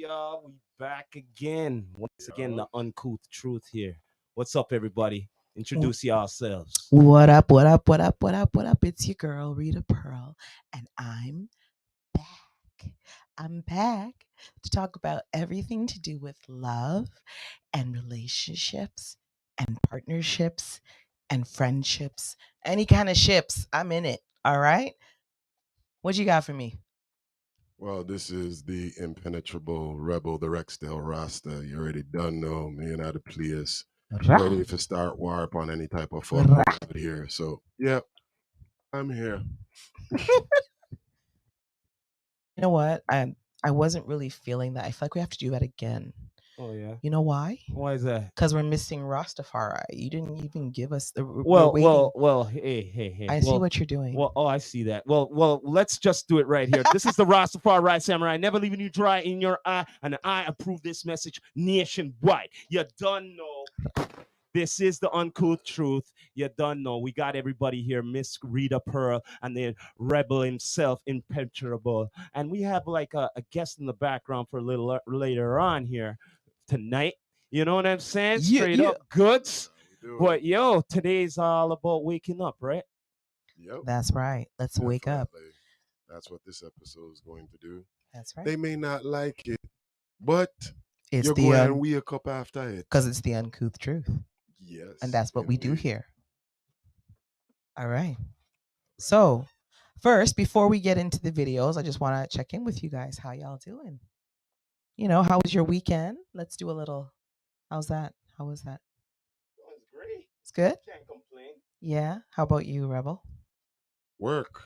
y'all? We back again. Once again, the Uncouth Truth here. What's up, everybody? Introduce yourselves. What up, what up, what up, what up, what up? It's your girl, Rita Pearl, and I'm back. I'm back to talk about everything to do with love and relationships and partnerships and friendships. Any kind of ships, I'm in it. All right? What you got for me? Well, this is the impenetrable rebel, the Rexdale Rasta. You already done know me and the place. Ready to start warp on any type of fuck out here. So, yeah, I'm here. You know what? I wasn't really feeling that. I feel like we have to do that again. Oh yeah. You know why? Why is that? Because we're missing Rastafari. You didn't even give us the. Well. Hey. I see what you're doing. Well, I see that. Well. Let's just do it right here. This is the Rastafari Samurai, never leaving you dry in your eye, and I approve this message nationwide. You done know. This is the Uncouth Truth. You done know. We got everybody here, Miss Rita Pearl, and the rebel himself, Impenetrable. And we have like a guest in the background for a little later on here tonight. You know what I'm saying? Straight up goods. But yo, today's all about waking up, right? Yep. That's right. Let's wake up. That's what this episode is going to do. That's right. They may not like it, but It's you're going to wake up after it. Because it's the Uncouth Truth. Yes. And that's what we do here. All right. So, first, before we get into the videos, I just want to check in with you guys. How y'all doing? You know, how was your weekend? Let's do a little. How's that? How was that? It was great. It's good? Can't complain. Yeah. How about you, Rebel? Work.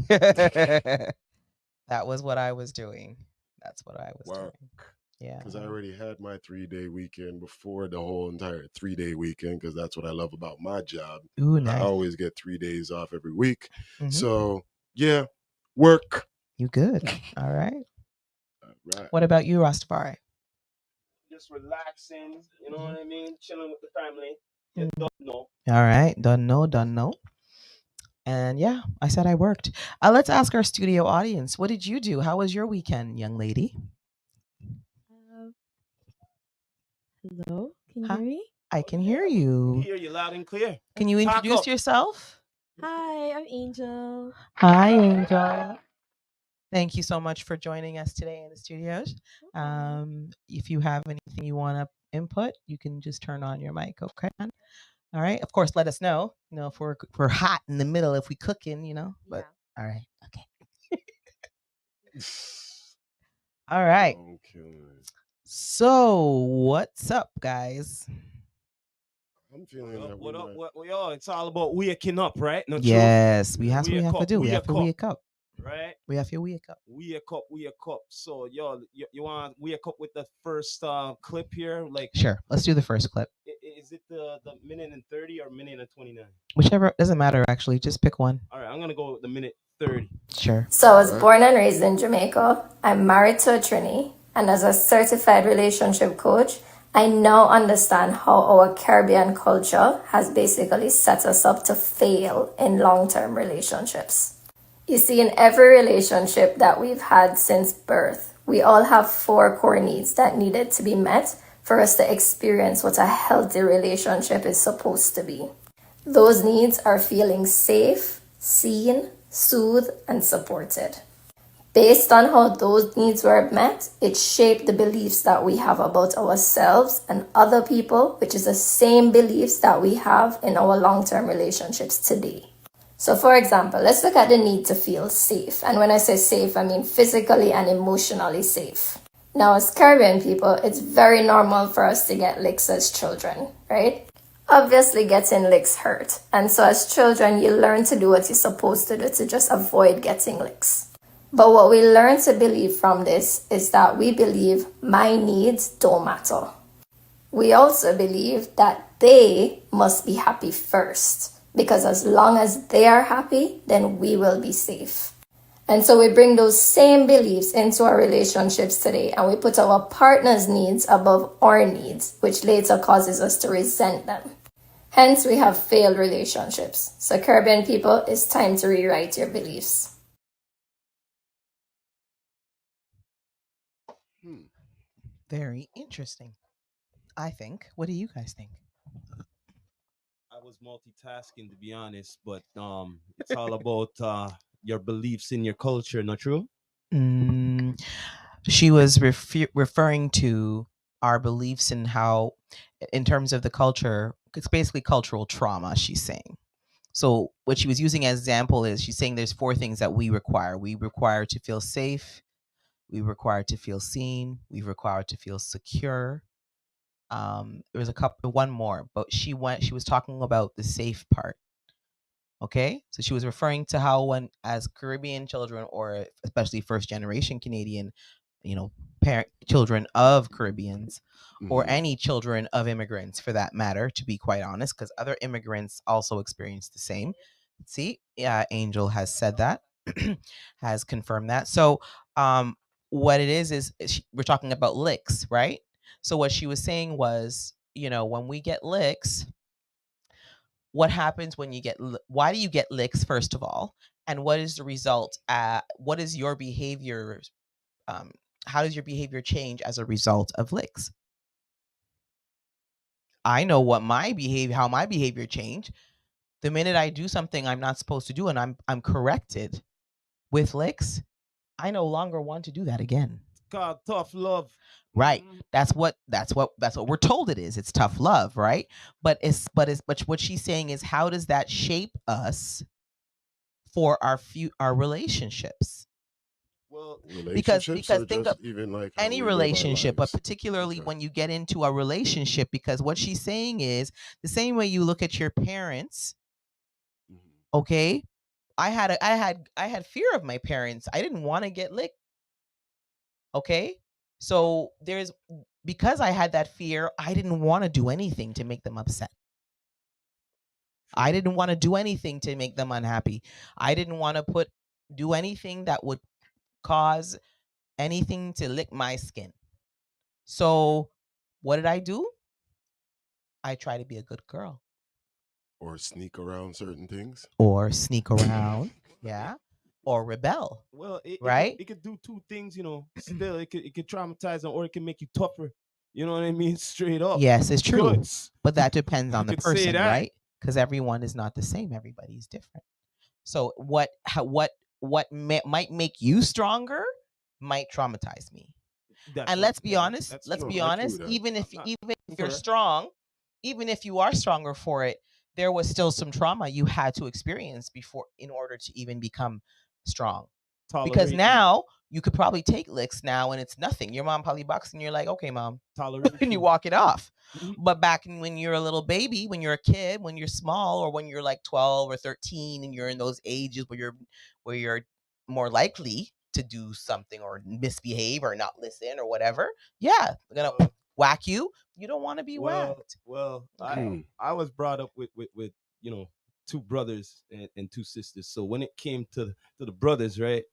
That was what I was doing. That's what I was doing. Yeah. Because I already had my 3-day weekend before the whole entire 3-day weekend, because that's what I love about my job. Ooh, nice. I always get 3 days off every week. Mm-hmm. So, yeah, work. You good. All right. All right. What about you, Rastafari? Just relaxing, you know what I mean? Chilling with the family. You don't know. All right. Don't know. And yeah, I said I worked. Let's ask our studio audience. What did you do? How was your weekend, young lady? Hello, can you hear me? I can hear you. I hear you loud and clear. Can you introduce yourself? Hi, I'm Angel. Hi, Angel. Thank you so much for joining us today in the studios. If you have anything you want to input, you can just turn on your mic, okay? All right. Of course, let us know. You know, if we're hot in the middle, if we cooking, you know. But yeah. All right. Okay. All right. Okay. So, what's up, guys? I'm feeling that. What up? Yo, it's all about waking up, right? No, yes, we have to do. We have to wake up. Right? We have to wake up. Wake up. So, yo, you want to wake up with the first clip here? Like, sure. Let's do the first clip. Is it the minute and 30 or minute and 29? Whichever. Doesn't matter, actually. Just pick one. All right. I'm going to go with the minute 30. Sure. So I was born and raised in Jamaica. I'm married to a Trini. And as a certified relationship coach, I now understand how our Caribbean culture has basically set us up to fail in long-term relationships. You see, in every relationship that we've had since birth, we all have 4 core needs that needed to be met for us to experience what a healthy relationship is supposed to be. Those needs are feeling safe, seen, soothed, and supported. Based on how those needs were met, it shaped the beliefs that we have about ourselves and other people, which is the same beliefs that we have in our long-term relationships today. So for example, let's look at the need to feel safe. And when I say safe, I mean physically and emotionally safe. Now, as Caribbean people, it's very normal for us to get licks as children, right? Obviously, getting licks hurt. And so as children, you learn to do what you're supposed to do to just avoid getting licks. But what we learn to believe from this is that we believe my needs don't matter. We also believe that they must be happy first, because as long as they are happy, then we will be safe. And so we bring those same beliefs into our relationships today, and we put our partner's needs above our needs, which later causes us to resent them. Hence, we have failed relationships. So Caribbean people, it's time to rewrite your beliefs. Very interesting. I think. What do you guys think? I was multitasking to be honest, but it's all about your beliefs in your culture, not true? Mm, she was referring to our beliefs and how, in terms of the culture, it's basically cultural trauma, she's saying. So, what she was using as example is she's saying there's four things that we require. We require to feel safe, we require to feel seen, we require to feel secure. There was one more, but she was talking about the safe part. Okay, so she was referring to how, when as Caribbean children, or especially first generation Canadian, parent children of Caribbeans, or Mhm. any children of immigrants for that matter, to be quite honest, because other immigrants also experience the same. See, yeah, Angel has said that, has confirmed that. So, what it is we're talking about licks, right? So what she was saying was, when we get licks, what happens when you get why do you get licks, first of all, and what is the result? What is your behavior? um, how does your behavior change as a result of licks? I know how my behavior changed the minute I do something I'm not supposed to do, and I'm corrected with licks. I no longer want to do that again. God, tough love. Right. That's what we're told it is. It's tough love, right? But what she's saying is, how does that shape us for our relationships? Well, Relationships Because or think of just even like how any we live our relationship, but lives. particularly Okay. when you get into a relationship, because what she's saying is the same way you look at your parents. Mhm. Okay, I had fear of my parents. I didn't want to get licked. Okay, so because I had that fear, I didn't want to do anything to make them upset. I True. didn't want to do anything to make them unhappy. I didn't want to do anything that would cause anything to lick my skin. So what did I do? I try to be a good girl, Or sneak around certain things. or sneak around, yeah, or rebel, well, right? it could do two things, Still, it could traumatize them, or it can make you tougher. You know what I mean? Straight up, Yes, it's true, goods. but that depends I on the could say person, that. right? Because everyone is not the same. Everybody's different. So what might make you stronger might traumatize me. That's And what. let's be Yeah, honest. that's Let's true. No, be I true honest. that. Even if I'm not even if you're correct. strong, even if you are stronger for it, there was still some trauma you had to experience before, in order to even become strong. Because Tolerate now you could probably take licks now and it's nothing. Your mom probably bucks and you're like, okay, mom, and you toleration. walk it off. Mhm. But when you're a little baby, when you're a kid, when you're small, or when you're like 12 or 13, and you're in those ages where you're more likely to do something or misbehave or not listen or whatever, yeah, they're gonna Well, whack you. You don't want to be well, whacked. well. I Okay. Hmm. I was brought up with two brothers and two sisters. So when it came to the brothers, right,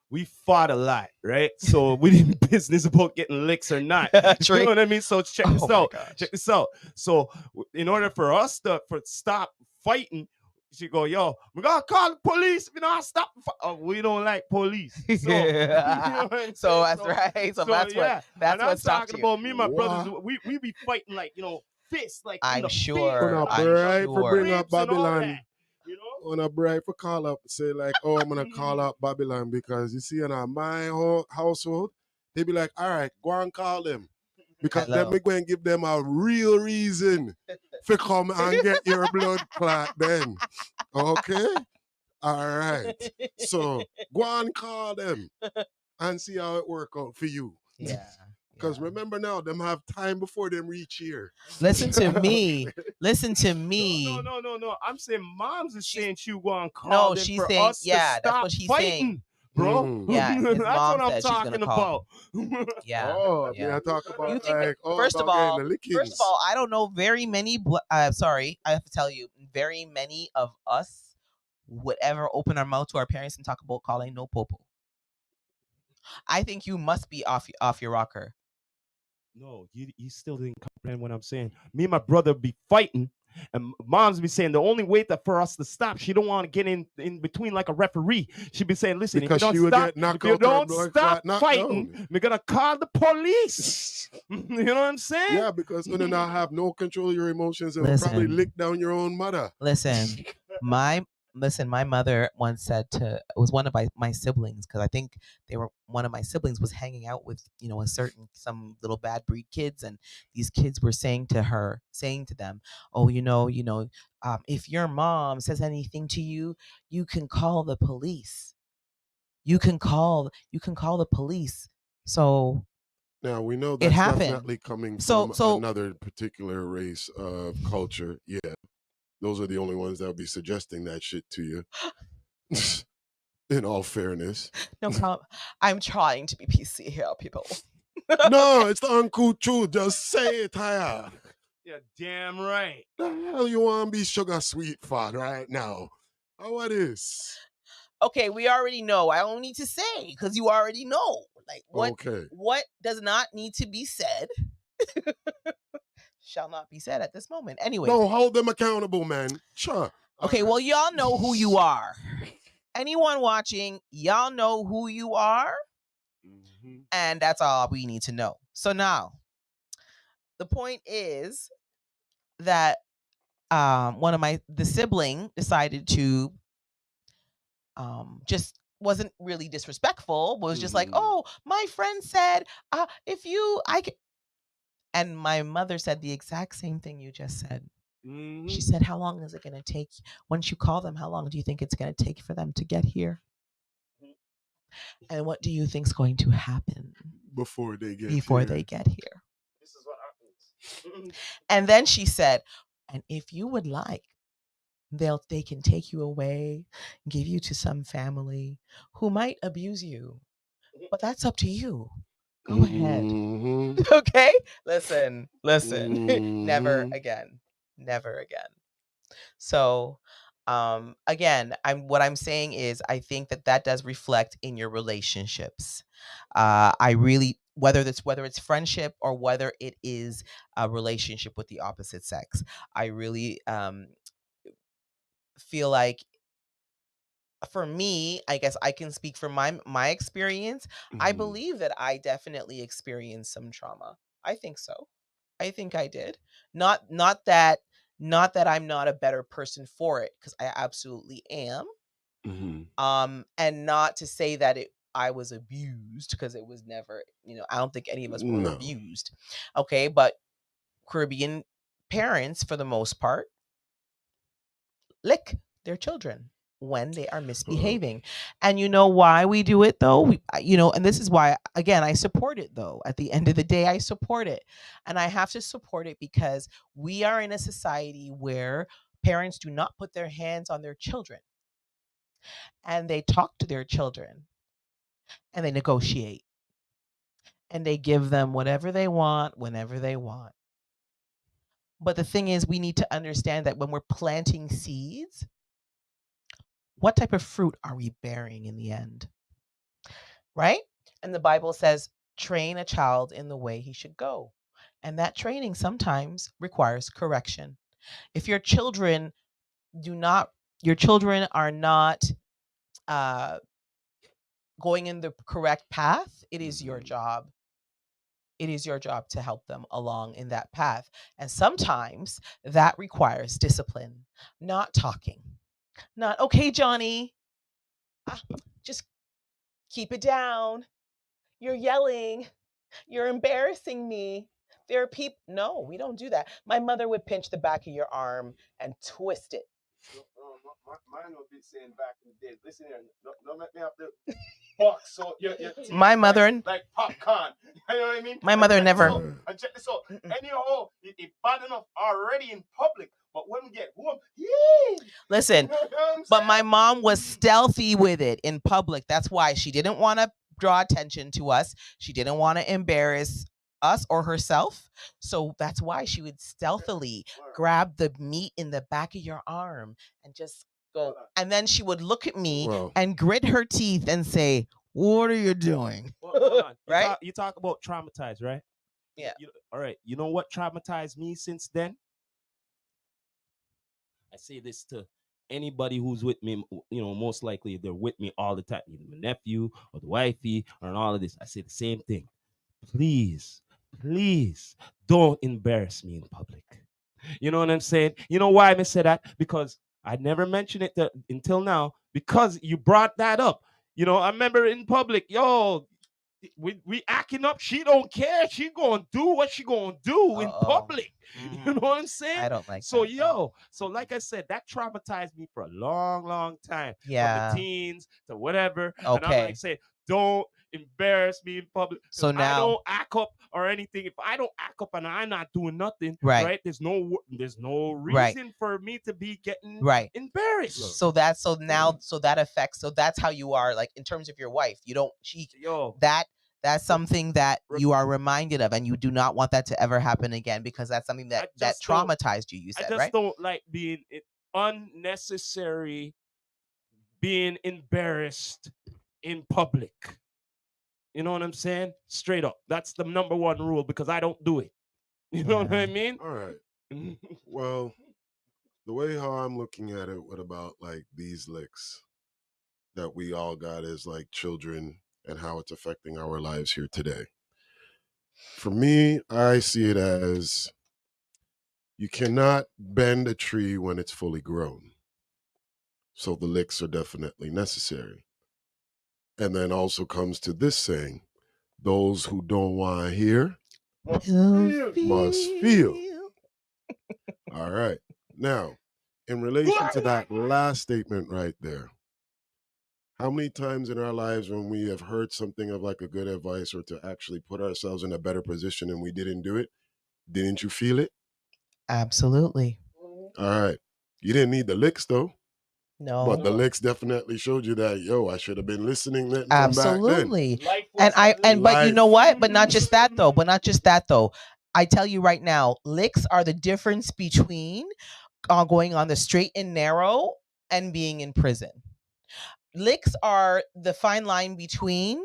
we fought a lot, right? So we didn't business about getting licks or not. You know Trey. what I mean? So check Oh this my out. gosh. Check this out. So in order for us to stop fighting, she go, yo, we gotta call the police. We don't stop. We don't like police. So you know what I'm So saying? that's right. So So that's what yeah, and that's I'm what stopped talking you. about me and my brothers. What? We be fighting like fists, like in I'm the face sure. and Gonna all I'm in the bribe for bring sure. up ribs and all that. Babylon. You know? On a bribe for call up, say like, oh, I'm gonna call Mhm. up Babylon because you see in my household, they be like, all right, go and call them because then Hello. me go and give them a real reason for come and get your blood clot. Then, okay, all right. So go and call them and see how it work out for you. Yeah. Because Yeah. remember now, them have time before them reach here. Listen to me. Okay. Listen to No, no, me. no, no, no. I'm saying moms is She's saying she going to call no, them she's for saying, us to yeah, that's stop what she's saying. fighting, bro. Mm. Yeah, his That's mom what I'm said she's gonna talking call. about. Yeah. Oh, may Yeah. I talk about You think like, oh, first of about getting all, the first of lickings? all, I don't know very many. Sorry, I have to tell you, very many of us would ever open our mouth to our parents and talk about calling no popo. I think you must be off your rocker. No, you still didn't comprehend what I'm saying. Me and my brother be fighting, And moms be saying the only way that for us to stop, she don't want to get in between like a referee. She be saying, listen, Because if she you would don't get stop, knocked if you out or don't blood stop clot knocked fighting, down. we're gonna call the police. You know what I'm saying? Yeah, because you do not have no control of your emotions and will probably Listen. lick down your own mother. Listen, my mother once said to, it was one of my siblings, because I think one of my siblings was hanging out with, some little bad breed kids, and these kids were saying to them, oh, if your mom says anything to you, you can call the police. You can call the police. So Now we know it that's happened. definitely coming So from another particular race of culture. Yeah, those are the only ones that would be suggesting that shit to you. In all fairness, no problem. I'm trying to be PC here, people. no, it's the uncouth truth. Just say it, Haya. Yeah, damn right. The hell you want to be sugar sweet for right now? How it is? Okay, we already know. I don't need to say because you already know. Like Okay. what does not need to be said shall not be said at this moment. Anyway. No, hold them accountable, man. Sure. Okay, well, y'all know who you are. Anyone watching, y'all know who you are. Mm-hmm. And that's all we need to know. So now, the point is that the sibling decided to just wasn't really disrespectful, was just like, oh, my friend said, and my mother said the exact same thing you just said. Mm-hmm. She said, how long is it going to take? Once you call them, how long do you think it's going to take for them to get here? And what do you think's going to happen before they get here? This is what happens. And then she said, and if you would like, they can take you away, give you to some family who might abuse you. But that's up to you. Go ahead. Okay? Listen. Never again. So, again, what I'm saying is I think that does reflect in your relationships. I really, whether it's friendship or whether it is a relationship with the opposite sex, I really feel like, for me, I guess I can speak from my experience. I believe that I definitely experienced some trauma. I think so. I think I did. Not that I'm not a better person for it, because I absolutely am. And not to say that I was abused, because it was never, I don't think any of us were abused. Okay, but Caribbean parents, for the most part, lick their children when they are misbehaving. And you know why we do it, though? And this is why, again, I support it, though. At the end of the day, I support it. And I have to support it because we are in a society where parents do not put their hands on their children. And they talk to their children. And they negotiate. And they give them whatever they want, whenever they want. But the thing is, we need to understand that when we're planting seeds, what type of fruit are we bearing in the end? Right? And the Bible says, train a child in the way he should go. And that training sometimes requires correction. If your children are not going in the correct path, it is your job. It is your job to help them along in that path. And sometimes that requires discipline, not talking. Not, okay, Johnny, just keep it down. You're yelling. You're embarrassing me. There are people. No, we don't do that. My mother would pinch the back of your arm and twist it. Mine would be saying back in the day, listen here, don't let me have the box. So my mother, like popcorn. You know what I mean? My mother never. So anyhow, it's bad enough already in public, but when we get home, listen. But my mom was stealthy with it in public. That's why she didn't want to draw attention to us. She didn't want to embarrass us or herself. So that's why she would stealthily grab the meat in the back of your arm and just go. And then she would look at me and grit her teeth and say, what are you doing? Hold on. Right? You talk about traumatized, right? Yeah. All right. You know what traumatized me since then? I say this to anybody who's with me, most likely they're with me all the time, either my nephew or the wifey or all of this. I say the same thing. Please, please don't embarrass me in public. You know what I'm saying? You know why I say that? Because I never mentioned it until now, because you brought that up. I remember in public, yo, we acting up. She don't care. She gonna do what she gonna do in public. You know what I'm saying? I don't like So that. so like I said, that traumatized me for a long, long time. Yeah. From the teens to whatever. And I'm Okay. like saying, don't embarrass me in public. So I now, don't act up or anything. If I don't act up and I'm not doing nothing, Right. right? There's no Right. reason for me to be getting right. embarrassed. So that affects. So that's how you are, like, in terms of your wife. You don't. Yo, That's something that you are reminded of, and you do not want that to ever happen again, because that's something that traumatized you. You I said, just right? don't like being unnecessary, being embarrassed in public. You know what I'm saying? Straight up. That's the number one rule, because I don't do it. You know what I mean? All right. Well, the way how I'm looking at it, what about like these licks that we all got as like children and how it's affecting our lives here today? For me, I see it as you cannot bend a tree when it's fully grown. So the licks are definitely necessary. And then also comes to this saying, those who don't want to hear must feel. All right. Now, in relation to that last statement right there, how many times in our lives when we have heard something of like a good advice or to actually put ourselves in a better position and we didn't do it? Didn't you feel it? Absolutely. All right. You didn't need the licks though. No. But the licks definitely showed you that, yo, I should have been listening then from back then. Absolutely. But you know what? But not just that though. I tell you right now, licks are the difference between going on the straight and narrow and being in prison. Licks are the fine line between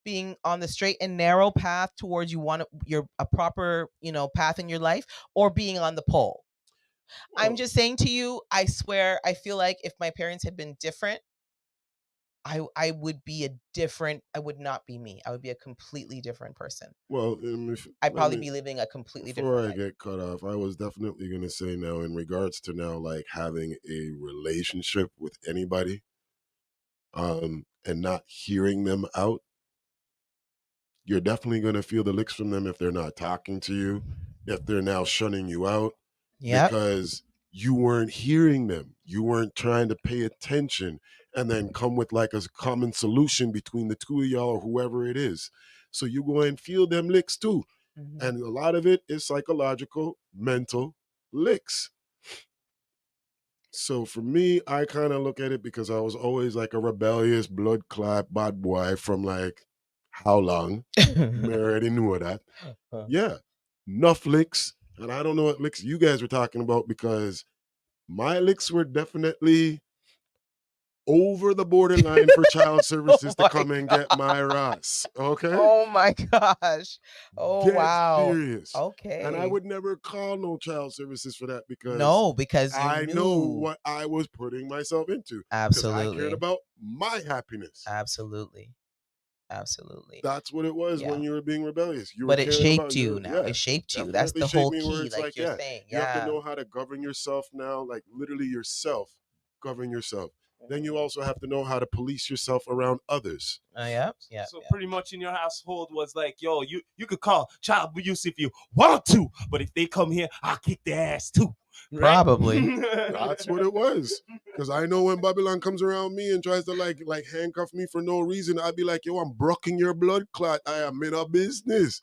being on the straight and narrow path towards a proper, path in your life, or being on the pole. I'm just saying to you, I swear, I feel like if my parents had been different, I would be I would not be me. I would be a completely different person. Well, I'd probably be living a completely different life. Before I get cut off, I was definitely going to say now, in regards to now, like having a relationship with anybody, and not hearing them out, you're definitely going to feel the licks from them if they're not talking to you, if they're now shunning you out, because you weren't hearing them. You weren't trying to pay attention and then come with like a common solution between the two of y'all or whoever it is. So you go and feel them licks too. Mm-hmm. And a lot of it is psychological, mental licks. So for me, I kind of look at it because I was always like a rebellious, blood clot bad boy from like how long? You already knew that. Yeah, enough licks. And I don't know what licks you guys were talking about, because my licks were definitely over the borderline for child services to come and get my Ross. Okay? Oh my gosh. Oh, Dead wow. serious. Okay. And I would never call no child services for that, because I know what I was putting myself into. Absolutely. Because I cared about my happiness. Absolutely. That's what it was when you were being rebellious. But it shaped you now. It shaped you. That's the whole key, like you're saying. You have to know how to govern yourself now, like literally yourself, govern yourself. Then you also have to know how to police yourself around others. Yeah. So pretty much in your household was like, yo, you could call child abuse if you want to, but if they come here, I'll kick their ass too. Right? Probably. That's what it was. Because I know when Babylon comes around me and tries to like handcuff me for no reason, I'd be like, yo, I'm brocking your blood clot. I am in a business.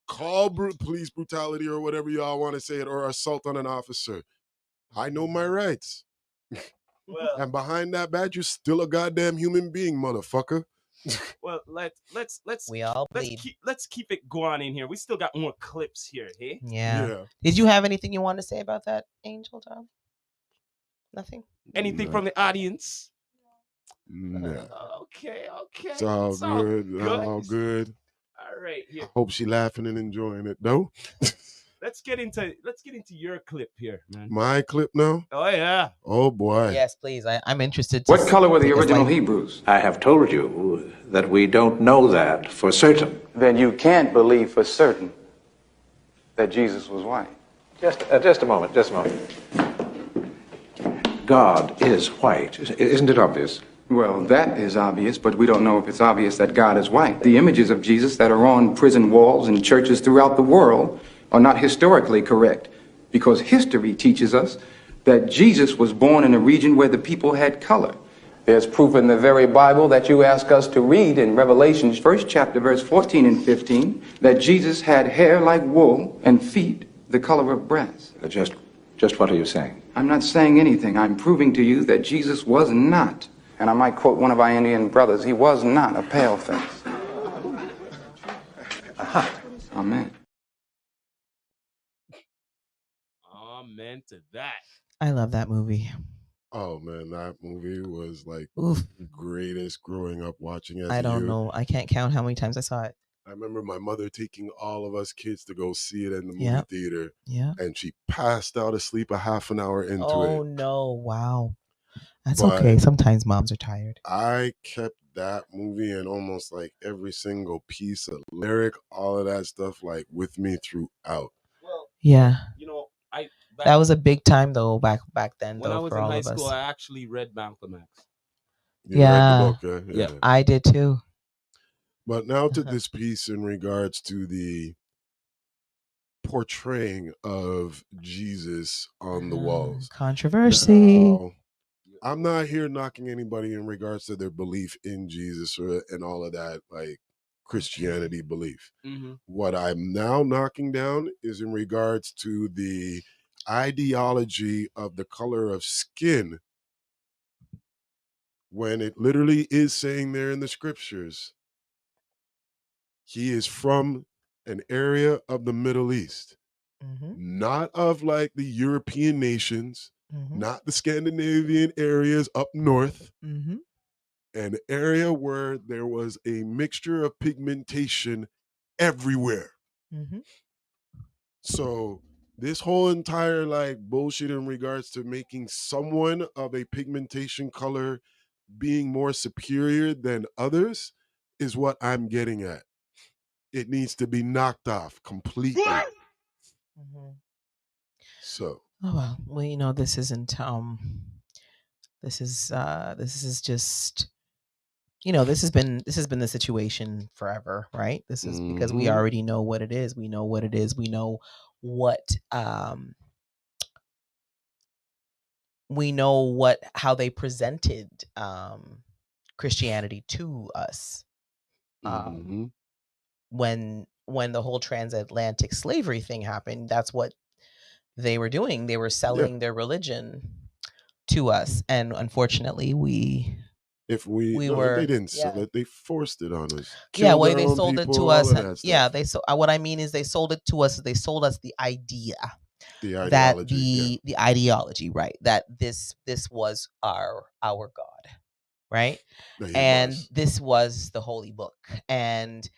Call police brutality or whatever y'all want to say it, or assault on an officer. I know my rights. Well, and behind that badge, you're still a goddamn human being, motherfucker. Well, let's we all bleed. Let's keep it going in here. We still got more clips here, hey? Yeah. Did you have anything you want to say about that, Angel Tom? Nothing? Anything from the audience? No. Okay. It's all good. All good. All right, here. I hope she laughing and enjoying it, though. let's get into your clip here, man. My clip now? Oh yeah. Oh boy. Yes, please. I'm interested. To What color were the take a original slice. Hebrews? I have told you that we don't know that for certain. Then you can't believe for certain that Jesus was white. Just a moment. God is white. Isn't it obvious? Well, that is obvious, but we don't know if it's obvious that God is white. The images of Jesus that are on prison walls and churches throughout the world are not historically correct, because history teaches us that Jesus was born in a region where the people had color. There's proof in the very Bible that you ask us to read in Revelation, 1st chapter, verse 14 and 15, that Jesus had hair like wool and feet the color of brass. Just what are you saying? I'm not saying anything. I'm proving to you that Jesus was not, and I might quote one of our Indian brothers, he was not a paleface. Amen. Amen to that. I love that movie. Oh man, that movie was like Oof. the greatest growing up watching it. I don't know. I can't count how many times I saw it. I remember my mother taking all of us kids to go see it in the movie Yep. theater. Yeah. And she passed out asleep a half an hour into it. Oh no! Wow. That's But okay. Sometimes moms are tired. I kept that movie and almost like every single piece of lyric, all of that stuff, like with me throughout. Well, Yeah. you know, That was a big time though back then when though I was for in all high of us. school, I actually read Malcolm X. You read Yeah. the book, Yeah. I did too. But now to this piece in regards to the portraying of Jesus on the walls. Controversy. Now, I'm not here knocking anybody in regards to their belief in Jesus and all of that, like Christianity belief. Mm-hmm. What I'm now knocking down is in regards to the ideology of the color of skin, when it literally is saying there in the scriptures, he is from an area of the Middle East, not of like the European nations, not the Scandinavian areas up north, an area where there was a mixture of pigmentation everywhere. So this whole entire like bullshit in regards to making someone of a pigmentation color being more superior than others is what I'm getting at. It needs to be knocked off completely. So. Oh well, you know, this isn't this is just, you know, this has been the situation forever, right? This is because we already know what it is. We know what it is. We know how they presented Christianity to us. When the whole transatlantic slavery thing happened, that's what they were doing. They were selling their religion to us, and unfortunately they didn't sell it, they forced it on us. Yeah, well, they sold it to us. Yeah, what I mean is they sold it to us. They sold us the idea, the ideology, the ideology, right? That this was our God, right? And this was the holy book. And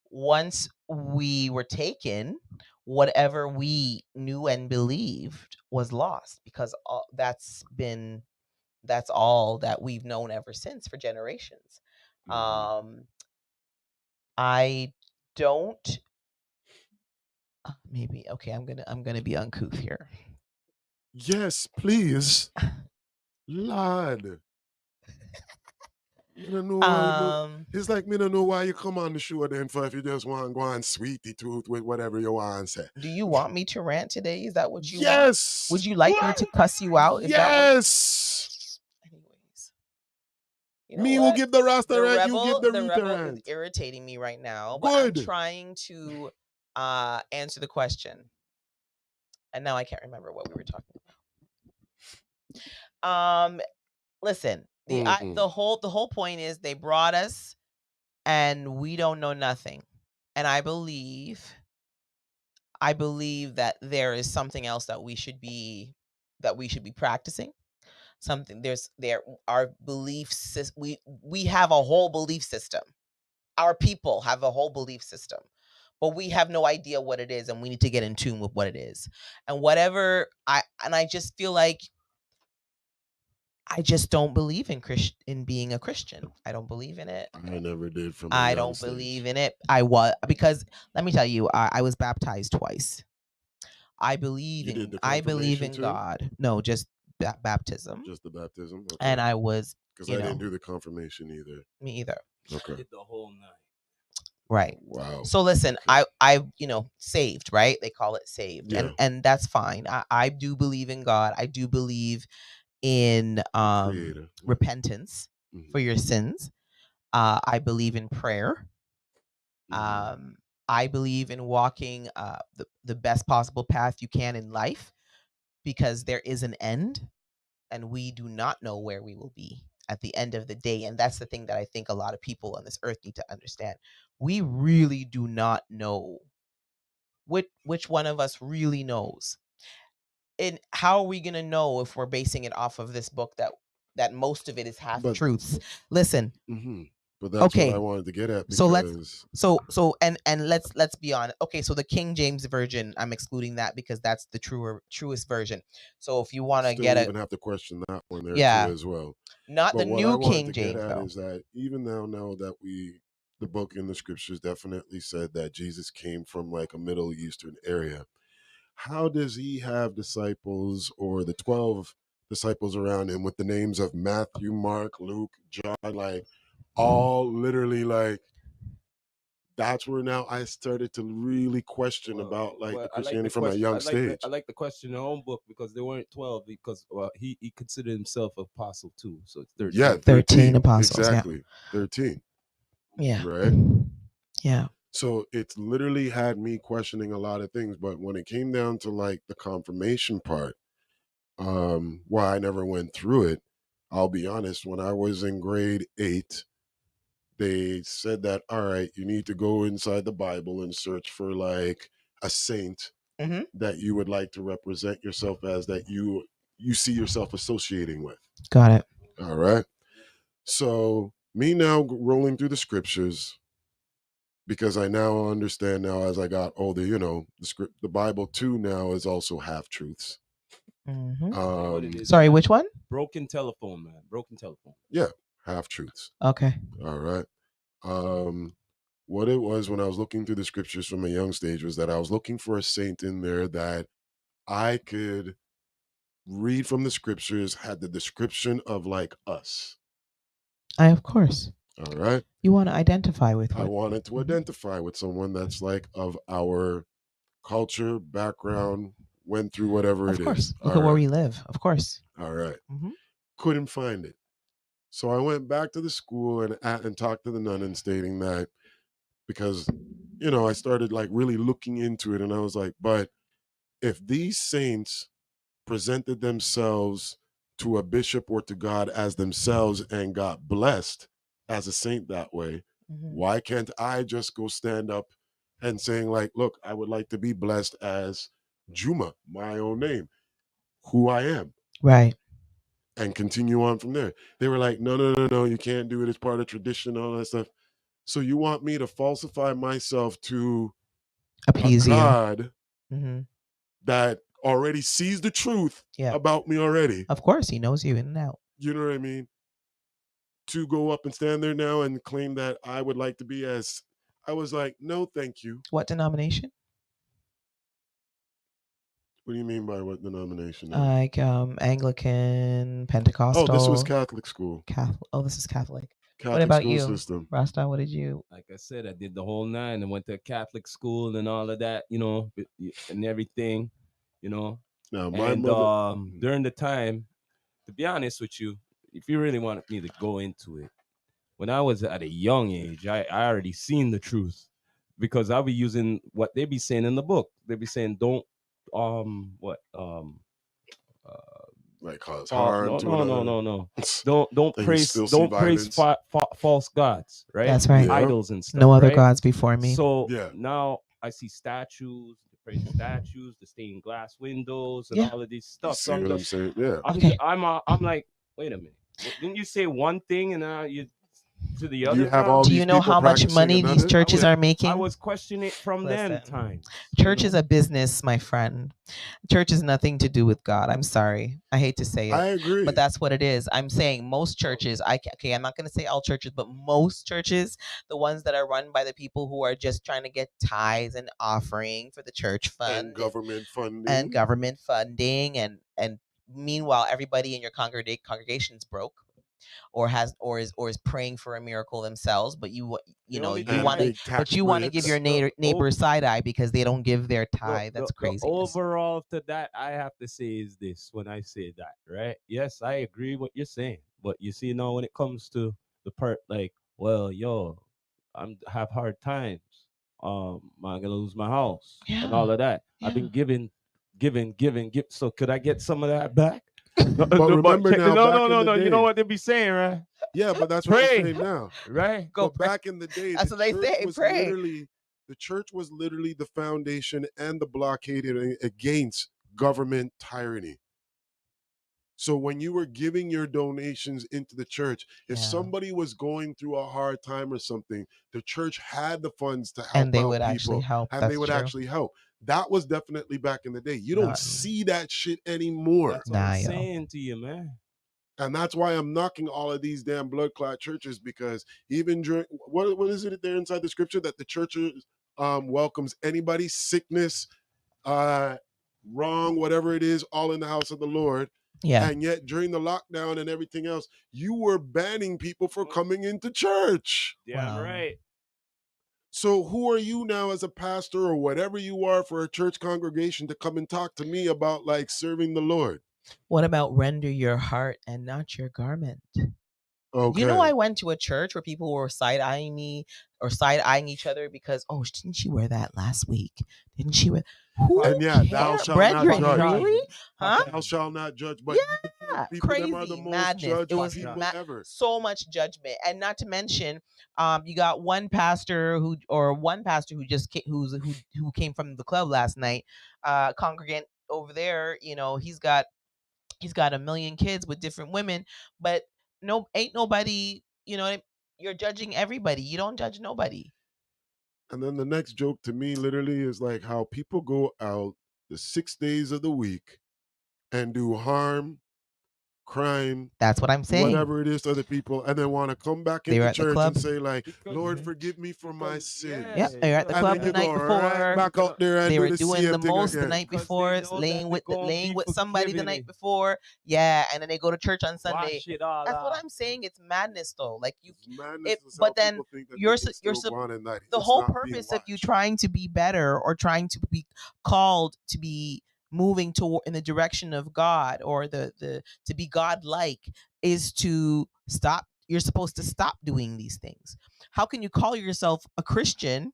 once we were taken, whatever we knew and believed was lost, because that's all that we've known ever since for generations. I don't maybe okay, I'm gonna be uncouth here. Yes, please. Lord. You don't know it's like me don't know why you come on the show then for if you just want to go on sweetie tooth with whatever you want to say. Do you want me to rant today? Is that what you want? Would you like me to cuss you out? Yes. Anyways. You know will give the Rasta rant, you give the Rita rebel rant. is irritating me right now, but I'm trying to answer the question. And now I can't remember what we were talking about. Listen, the whole point is they brought us and we don't know nothing. And I believe that there is something else that we should be practicing. Our belief system, we have a whole belief system. Our people have a whole belief system. but we have no idea what it is, and we need to get in tune with what it is. And whatever I just feel like I just don't believe in being a Christian. I don't believe in it. I never did from a I young don't stage. believe in it. Because let me tell you, I was baptized twice. I believe You did in the confirmation too? God. No, just baptism. Just the baptism? Okay. And I was, because I didn't do the confirmation either. Me either. Okay. Did the whole night. Right. Wow. So listen, Okay. I saved, right? They call it saved. Yeah. And that's fine. I do believe in God. I do believe in Creator. repentance for your sins. I believe in prayer. I believe in walking the best possible path you can in life, because there is an end, and we do not know where we will be at the end of the day. And that's the thing that I think a lot of people on this earth need to understand. We really do not know which one of us really knows. And how are we going to know if we're basing it off of this book that most of it is half truths? Listen. But that's what I wanted to get at. Because... And let's be honest. Okay, so the King James version, I'm excluding that because that's the truest version. So if you want to get even have to question that one there too as well. Not but the new King James. Get at is that even now that the book in the scriptures definitely said that Jesus came from like a Middle Eastern area, how does he have disciples, or the 12 disciples around him, with the names of Matthew, Mark, Luke, John, like all literally like? That's where now I started to really question about the Christianity from a young stage. I like the question in our own book, because they weren't 12, because he considered himself apostle too. So it's 13. Yeah, 13 apostles. Exactly. Yeah. 13. Yeah. Right? Yeah. So it's literally had me questioning a lot of things. But when it came down to like the confirmation part, why I never went through it, I'll be honest, when I was in grade 8, they said that, all right, you need to go inside the Bible and search for like a saint that you would like to represent yourself as, that you see yourself associating with. Got it. All right. So me now rolling through the scriptures, because I now understand now as I got older, the Bible too now is also half truths. Sorry, which one? Broken telephone, man. Broken telephone. Yeah, half truths. Okay. All right. What it was when I was looking through the scriptures from a young stage was that I was looking for a saint in there that I could read from the scriptures, had the description of like us. Of course. All right. You want to identify with I wanted to identify with someone that's like of our culture, background, went through whatever it is. Of course. Look at where we live. Of course. All right. Couldn't find it. So I went back to the school and talked to the nun, and stating that, because, I started like really looking into it, and I was like, but if these saints presented themselves to a bishop or to God as themselves and got blessed as a saint that way, why can't I just go stand up and saying like, look, I would like to be blessed as Juma, my own name, who I am. Right. And continue on from there. They were like, no, you can't do it. It's part of tradition, all that stuff. So you want me to falsify myself to appease a God you that already sees the truth about me already? Of course, he knows you in and out. You know what I mean? To go up and stand there now and claim that I would like to be as... I was like, no, thank you. What denomination? What do you mean by what denomination? Like Anglican, Pentecostal. Oh, this was Catholic school. This is Catholic. Catholic what about school you, system. Rasta? What did you? Like I said, I did the whole 9 and went to a Catholic school and all of that, and everything, Now, my mother... during the time, to be honest with you, if you really wanted me to go into it, when I was at a young age, I already seen the truth, because I'll be using what they be saying in the book. They be saying, don't, like cause harm to another. No. Don't praise false gods, right? That's right. Idols and stuff. No other right? gods before me. So now I see statues, the praise statues, the stained glass windows, and all of these stuff. See what I'm saying? Yeah. I'm like, wait a minute. Didn't you say one thing and now you? to the Do other you have all camp. Do these you know people how much practicing money these another? churches are making? I was questioning it from them Listen, times. church is a business, my friend. Church has nothing to do with God. I'm sorry. I hate to say it. I agree. But that's what it is. I'm saying most churches, I'm not going to say all churches, but most churches, the ones that are run by the people who are just trying to get tithes and offering for the church fund And government funding. and government funding and meanwhile everybody in your congregation's broke or is praying for a miracle themselves, but you know you And want to big tax but you want to give breaks. your neighbor side eye because they don't give their tithe. That's The crazy. overall to that, I have to say is this: when I say that, right? Yes, I agree what you're saying, but you see now when it comes to the part like, well, yo, have hard times. I'm gonna lose my house and all of that. I've been giving. So could I get some of that back? But remember now, back in the No. You day- know what they be saying, right? Yeah, but that's what Pray. you're saying now. Right? But back in the day, That's the what they church say, was pray. the church was literally the foundation and the blockade against government tyranny. So when you were giving your donations into the church, if Yeah. somebody was going through a hard time or something, the church had the funds to help And they out would people, actually help. and That's they would true. actually help. That was definitely back in the day. You don't Not- see that shit anymore. That's what Nah, I'm yo. saying to you, man. And that's why I'm knocking all of these damn blood clot churches, because even during what is it there inside the scripture that the church welcomes anybody, sickness, wrong, whatever it is, all in the house of the Lord. Yeah. And yet during the lockdown and everything else, you were banning people for coming into church. Damn Wow. right. So who are you now as a pastor or whatever you are for a church congregation to come and talk to me about like serving the Lord? What about render your heart and not your garment? Okay. You know, I went to a church where people were side eyeing me or side eyeing each other because, oh, didn't she wear that last week? Didn't she wear? Who And yeah, thou care? shalt not Brethren, judge. really? Huh? Thou shalt not judge. But Yeah, people, them are crazy the most madness. It judged was people ever. so much judgment, and not to mention, you got one pastor who just who came from the club last night, congregant over there. You know, he's got a million kids with different women, but ain't nobody. You know, you're judging everybody. You don't judge nobody. And then the next joke to me literally is like how people go out the 6 days of the week and do harm, crime, That's what I'm saying. whatever it is to other people, and then want to come back They were into at the church club. and say like, Because- Lord, forgive me for my sins. Yeah, they were at the And club then the you night go before. right back out there and They do were the doing same the thing most the again. night Because before, they know that laying with they're gonna be somebody the forgiven night and before. Yeah, and then they go to church on Sunday. wash it all That's what out. I'm saying. It's madness, though. Like you, It's madness is but how then people think that you're they can you're still go on and that the it's whole not being purpose of you watched. trying to be better or trying to be called to be moving to in the direction of God or the to be God-like is to stop. You're supposed to stop doing these things. How can you call yourself a Christian?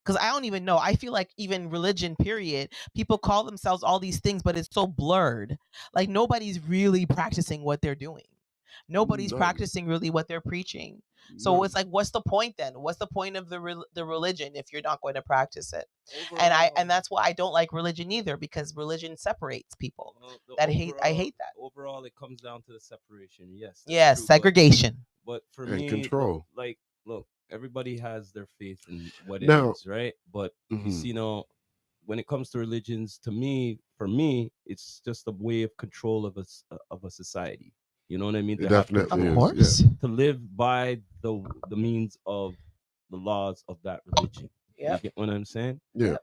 Because I don't even know. I feel like even religion, period, people call themselves all these things, but it's so blurred. Like nobody's really practicing what they're doing. Nobody's None. practicing really what they're preaching. So None. it's like, what's the point then? What's the point of the religion if you're not going to practice it? Overall, And that's why I don't like religion either, because religion separates people. well, I hate that. Overall, it comes down to the separation. Yes. That's Yes, true, segregation. But for And me, control. look, everybody has their faith in what it Now- is, right? But you Mhm. see, now, when it comes to religions, for me, it's just a way of control of a society. You know what I mean? It To have definitely control, is. Yeah. to live by the means of the laws of that religion. You Yep. get what I'm saying? Yeah.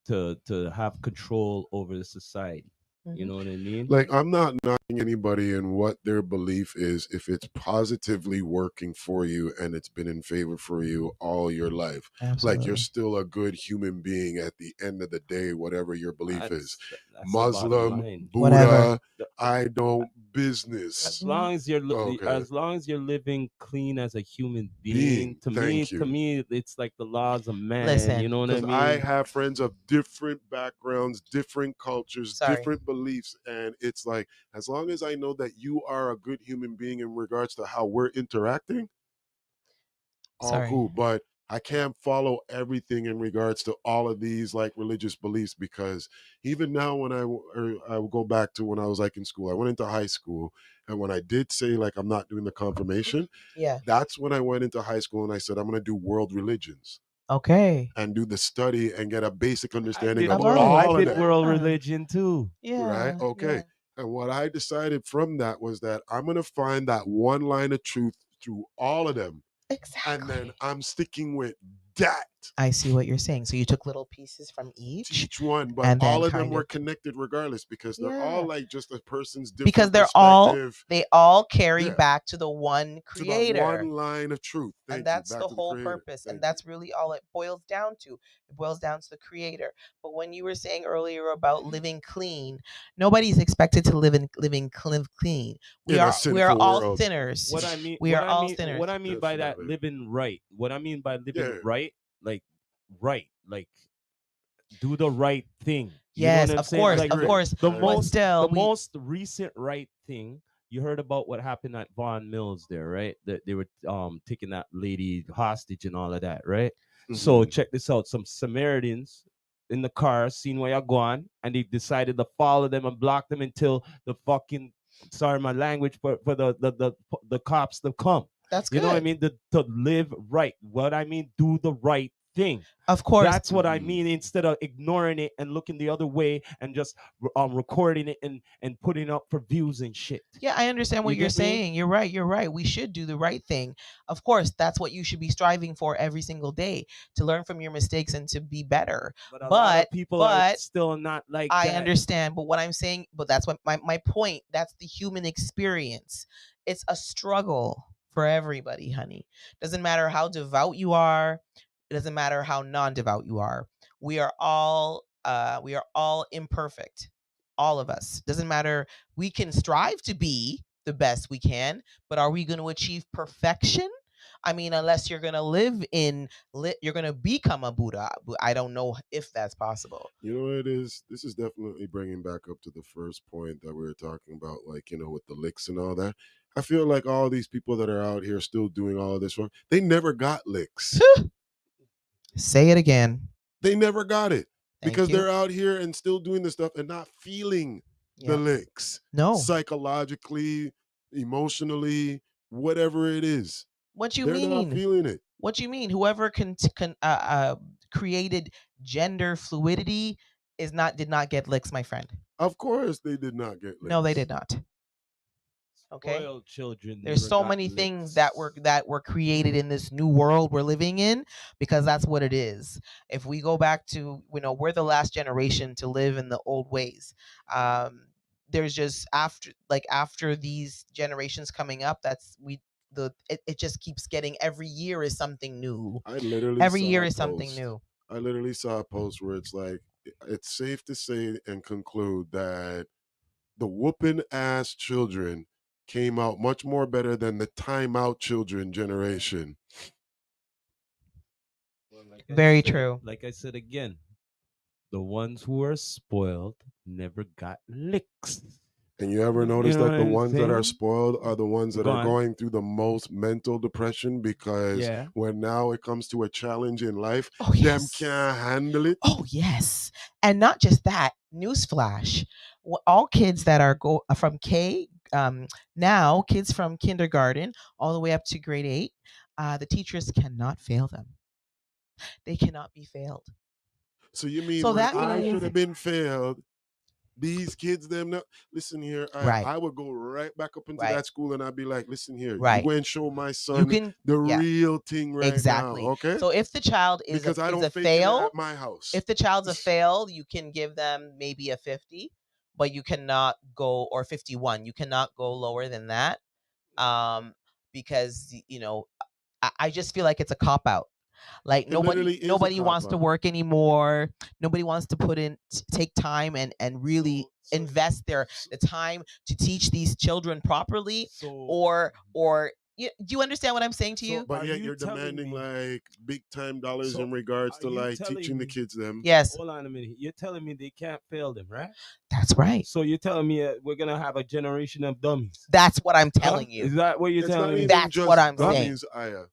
To have control over the society. You Mhm. know what I mean? Like, I'm not knocking anybody in what their belief is if it's positively working for you and it's been in favor for you all your life. Absolutely. Like, you're still a good human being at the end of the day, whatever your belief is. That's the bottom Muslim, line. Buddha, Whatever. I don't business. As long as you're Okay. as long as you're living clean as a human Being, being, thank to you. me, it's like the laws of man. Listen, you know what I Because mean? I have friends of different backgrounds, different cultures, Sorry. different beliefs. And it's like, as long as I know that you are a good human being in regards to how we're interacting, all Sorry. cool. But I can't follow everything in regards to all of these like religious beliefs, because even now when I will go back to when I was like in school, I went into high school, and when I did say like I'm not doing the confirmation, Yeah. that's when I went into high school and I said I'm going to do world religions Okay. and do the study and get a basic I understanding did of world. all I of did them. world religion too. Right? Yeah. Okay. Yeah. And what I decided from that was that I'm going to find that one line of truth through all of them. And then Exactly. I'm sticking with that. I see what you're saying. So you took little pieces from each, Each one, but and then all of them kind were of connected regardless, because they're yeah, all like just a person's because different perspective. they all carry Yeah. back to the one To that creator. one line of truth. And Thank you. that's Back the to the whole creator. purpose, Thank and that's really all it boils down to. It boils down to the creator. But when you were saying earlier about living clean, nobody's expected to live clean. you. In a We are sinful all world. sinners. What I mean, We are all sinners. what I mean by that Definitely. living right. What I mean by living Yeah. right, like do the right thing. You know Yes, what I'm of saying? course, Like of agree. course. the I But agree. still, the most recent right thing. You heard about what happened at Vaughan Mills there, right? That they were taking that lady hostage and all of that, right? So Mhm. check this out. Some Samaritans in the car seen where you're going, and they decided to follow them and block them until the fucking, sorry my language, for the cops to come. that's You know what I good. mean? To live right. What I mean, do the right thing. Of course. That's what I Mhm. mean. Instead of ignoring it and looking the other way and just recording it and putting up for views and shit. Yeah, I understand what You you're get me? saying. You're right. You're right. We should do the right thing. Of course, that's what you should be striving for every single day, to learn from your mistakes and to be better. But a lot of people are but still not like I that. understand. But what I'm saying, but that's what my point. That's the human experience. It's a struggle for everybody, honey. Doesn't matter how devout you are. It doesn't matter how non-devout you are. We are all imperfect. All of us. Doesn't matter. We can strive to be the best we can, but are we going to achieve perfection? I mean, unless you're going to you're going to become a Buddha. I don't know if that's possible. You know what it is? This is definitely bringing back up to the first point that we were talking about, like, with the licks and all that. I feel like all these people that are out here still doing all of this work, they never got licks. Say it again. They never got it. Thank Because you. they're out here and still doing this stuff and not feeling the Yeah. licks. No. Psychologically, emotionally, whatever it is. What you They're mean? not feeling it. What you mean? Whoever created gender fluidity did not get licks, my friend. Of course they did not get licks. No, they did not. Okay. Spoiled children. There's never so got many licks. things that were created in this new world we're living in, because that's what it is. If we go back to, we're the last generation to live in the old ways. There's just after these generations coming up, it just keeps getting, every year is something new. I literally Every saw year a is something post. new. I literally saw a post where it's like, it's safe to say and conclude that the whooping ass children came out much more better than the timeout children generation. Well, Very true. Like I said again, the ones who are spoiled never got licks. And you ever You notice know that the what I'm ones that are saying? spoiled are the ones that Go are on. going through the most mental depression, because Yeah. when now it comes to a challenge in life, Oh, them yes. can't handle it. Oh, yes. And not just that, newsflash. All kids that are from now kids from kindergarten all the way up to grade 8, the teachers cannot fail them. They cannot be failed. So you mean So when that I means- should have been failed, these kids, them now, listen here, Right. I would go right back up into Right. that school and I'd be like, listen here, Right. you go and show my son the yeah. real thing right Exactly. now, okay? So if the child is because I is don't a fake fail, it at my house. if the child's a fail, you can give them maybe a 50, but you cannot go, or 51. You cannot go lower than that, because I just feel like it's a cop out. Like literally is a nobody wants to cop-out. work anymore. Nobody wants to take time and really invest the time to teach these children properly, or do you understand what I'm saying to you? But Are yet you you're telling demanding me- like big time dollars So in regards are to you like telling teaching the me- kids them. Yes, Hold on a minute. You're telling me they can't fail them, right? that's right. So you're telling me we're gonna have a generation of dummies. That's what I'm telling Huh? you. Is that what you're It's not telling me? even That's just what I'm dummies, Aya.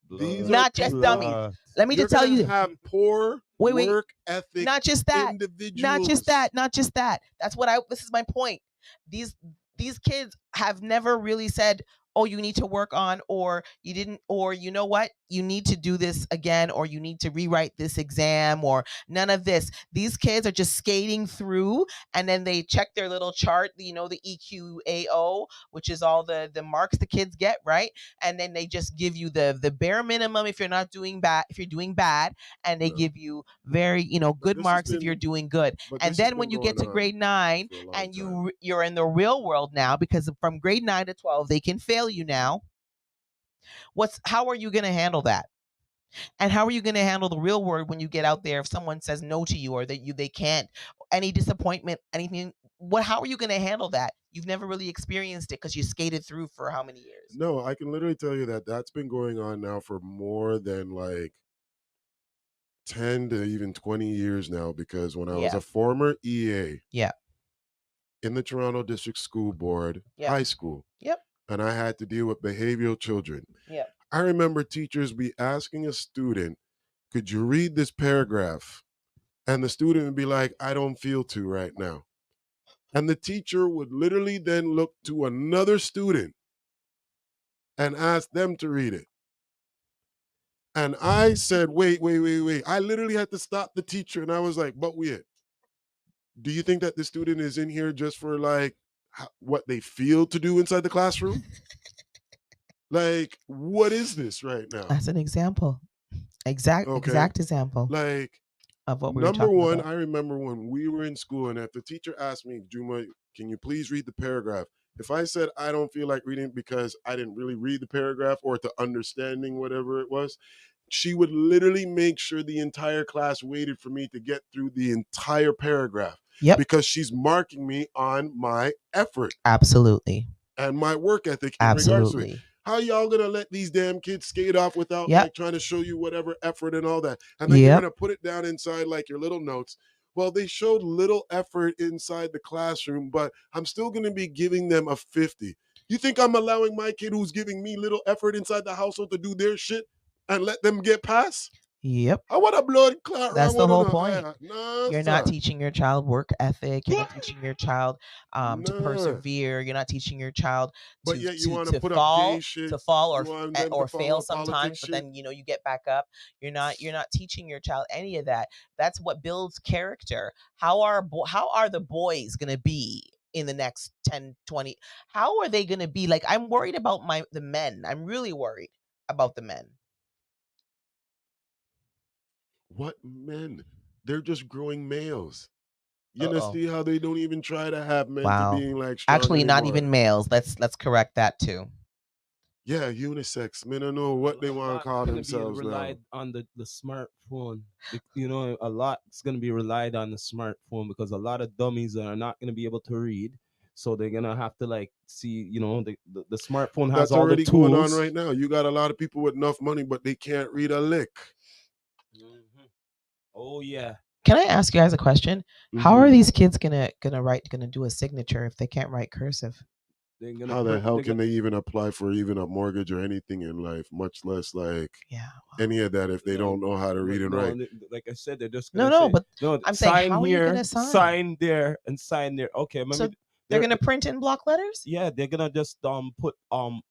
These Not are just people- dummies. Let me You're just tell gonna you. have poor Wait. work ethic. Not just that. Individuals. Not just that. That's what this is my point. These kids have never really said, oh, you need to work on, or you didn't, or you know what, you need to do this again, or you need to rewrite this exam, or none of this. These kids are just skating through, and then they check their little chart, the EQAO, which is all the marks the kids get, right? And then they just give you the bare minimum if you're not doing bad, if you're doing bad, and they give you very good marks if you're doing good. And then when you get to grade 9 and you're in the real world now, because from grade 9 to 12 they can fail you now. How are you going to handle that? And how are you going to handle the real world when you get out there if someone says no to you, or that they can't, any disappointment, anything? How are you going to handle that? You've never really experienced it because you skated through for how many years? No, I can literally tell you that's been going on now for more than like 10 to even 20 years now, because when I was a former EA in the Toronto District School Board, high school, and I had to deal with behavioral children. I remember teachers be asking a student, could you read this paragraph? And the student would be like, I don't feel to right now. And the teacher would literally then look to another student and ask them to read it. And I said, wait. I literally had to stop the teacher, and I was like, but wait, do you think that the student is in here just for like what they feel to do inside the classroom? Like, what is this right now? That's an example. Exact example. Like, of what we were talking number one, about. I remember when we were in school, and if the teacher asked me, Juma, can you please read the paragraph? If I said I don't feel like reading because I didn't really read the paragraph or to understanding whatever it was, she would literally make sure the entire class waited for me to get through the entire paragraph. Because she's marking me on my effort. Absolutely. And my work ethic in regards to it. How y'all gonna let these damn kids skate off without like trying to show you whatever effort and all that? And then you're gonna put it down inside like your little notes. Well, they showed little effort inside the classroom, but I'm still gonna be giving them a 50. You think I'm allowing my kid who's giving me little effort inside the household to do their shit and let them get past? I want a blood clot. That's the whole point. You're not teaching your child work ethic. You're not teaching your child to persevere. You're not teaching your child to fall or fail sometimes, but then you get back up. You're not teaching your child any of that. That's what builds character. How are the boys going to be in the next 10, 20? How are they going to be? Like, I'm worried about the men. I'm really worried about the men. What men? They're just growing males. You know, see how they don't even try to have men to being like strong actually anymore. Not even males. Let's correct that too. Yeah, unisex. Men don't know what they want to call themselves be relied now. on the smartphone. A lot is going to be relied on the smartphone because a lot of dummies are not going to be able to read. So they're gonna have to like see, the smartphone has all the tools. That's already going on right now. You got a lot of people with enough money, but they can't read a lick. Mm-hmm. Oh yeah. Can I ask you guys a question? Mm-hmm. How are these kids gonna do a signature if they can't write cursive? How the hell can they even apply for even a mortgage or anything in life, much less like any of that if they don't know how to read and write? Like I said, they're just gonna I'm saying, how are you gonna sign there and sign there. Okay, so they're gonna print in block letters? Yeah, they're gonna just put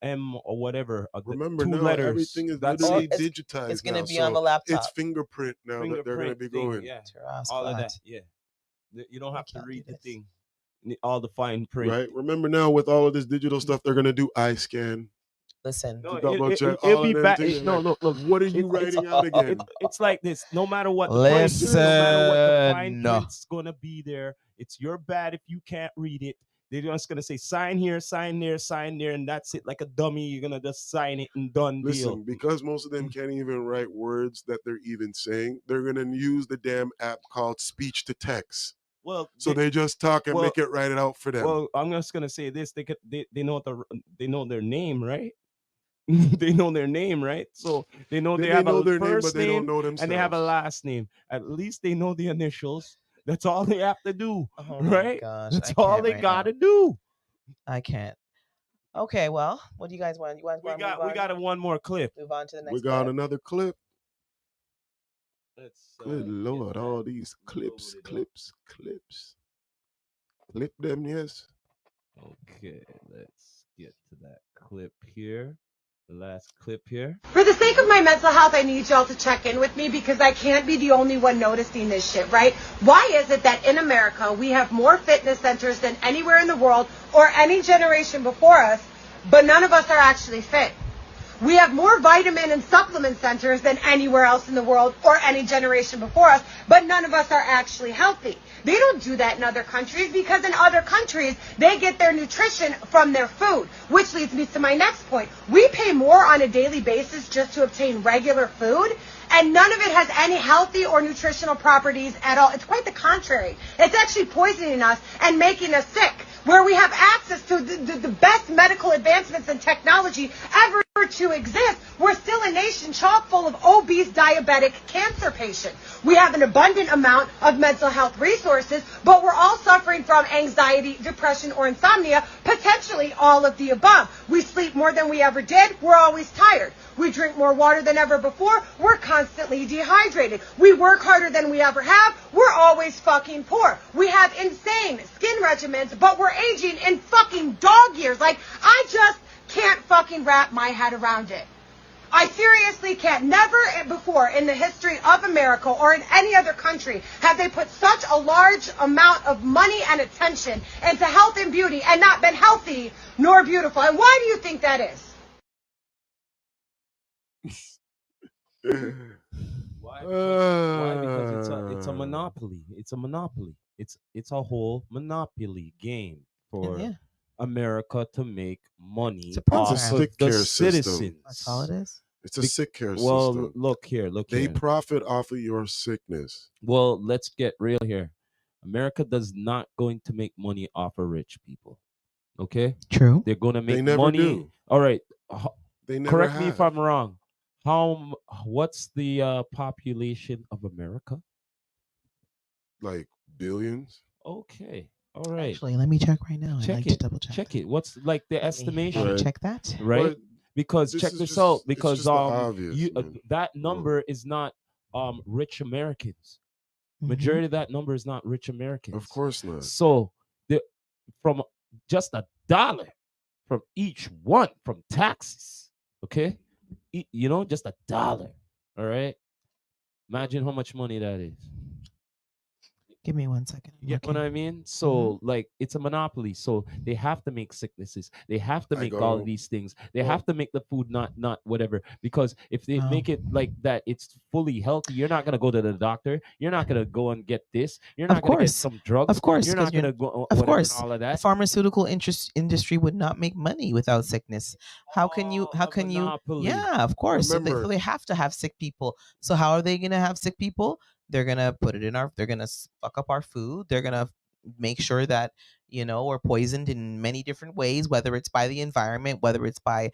M or whatever. Remember, two now letters. Everything is literally digitized. It's gonna now, be on the laptop. It's fingerprint now that they're gonna be going. Yeah, all of that. Yeah, you don't have to read the thing. All the fine print. Right. Remember now with all of this digital stuff, they're gonna do eye scan. Listen, it'll be back. No, look. What are you writing out again? It's like this. No matter what the price is, no matter what the fine print's gonna be there, it's your bad if you can't read it. They're just gonna say sign here, sign there, sign there, and that's it. Like a dummy, you're gonna just sign it and done deal. Listen, because most of them can't even write words that they're even saying, they're gonna use the damn app called speech to text. Well, they just talk and make it write it out for them. Well, I'm just gonna say this: they know their name, right? They know their name, right? So they know they have a first name, they don't know themselves. And they have a last name. At least they know the initials. That's all they have to do, right? Gosh, that's all they gotta do. I can't. Okay, well, what do you guys want? You want We got one more clip. move on to the next We got clip? another clip. Let's Good Lord, all these clips. Clip them, yes. Okay, let's get to that clip here. The last clip here. For the sake of my mental health, I need y'all to check in with me because I can't be the only one noticing this shit, right? Why is it that in America we have more fitness centers than anywhere in the world or any generation before us, but none of us are actually fit? We have more vitamin and supplement centers than anywhere else in the world or any generation before us, but none of us are actually healthy. They don't do that in other countries because in other countries, they get their nutrition from their food, which leads me to my next point. We pay more on a daily basis just to obtain regular food, and none of it has any healthy or nutritional properties at all. It's quite the contrary. It's actually poisoning us and making us sick, where we have access to the best medical advancements and technology ever to exist. We're still a nation chock full of obese, diabetic, cancer patients. We have an abundant amount of mental health resources, but we're all suffering from anxiety, depression, or insomnia, potentially all of the above. We sleep more than we ever did. We're always tired. We drink more water than ever before. We're constantly dehydrated. We work harder than we ever have. We're always fucking poor. We have insane skin regimens, but we're aging in fucking dog years. Like, I just can't fucking wrap my head around it. I seriously can't. Never before in the history of America or in any other country have they put such a large amount of money and attention into health and beauty and not been healthy nor beautiful. And why do you think that is? Why? Because it's a monopoly. It's a monopoly. It's a whole monopoly game for Yeah. America to make money It's a program. off of Sick the care system. citizens. That's all it is. It's a sick care Well, system. look here. They profit off of your sickness. Well, let's get real here. America does not going to make money off of rich people. Okay? True. They're going to make They never money. do. All right. They never Correct me if have. I'm wrong. What's the population of America? Like billions. Okay. All right. Actually, let me check right now. I'd Check like it. to double check. Check it. What's like the Let me estimation? Right. check that. Right? But Because this check is this just- out. it's Because just the obvious, you man. that number is not rich Americans. Mhm. Majority of that number is not rich Americans. Of course not. So from just $1 from each one from taxes, okay? Just $1. All right. Imagine how much money that is. Give me 1 second. You get what I mean? So like it's a monopoly. So they have to make sicknesses. They have to I make all go- of these things. They well- have to make the food not whatever. Because if they Oh. make it like that, it's fully healthy. You're not gonna go to the doctor. You're not gonna go and get this. You're Of not gonna get course. some drugs. Of course, You're 'cause not you're- gonna go Of whatever course, and all of the that. pharmaceutical industry would not make money without sickness. How can you? Oh, How a can you? monopoly. Yeah, of course. So Remember- they have to have sick people. So how are they gonna have sick people? They're gonna put it in our. They're gonna fuck up our food. They're gonna make sure that we're poisoned in many different ways, whether it's by the environment, whether it's by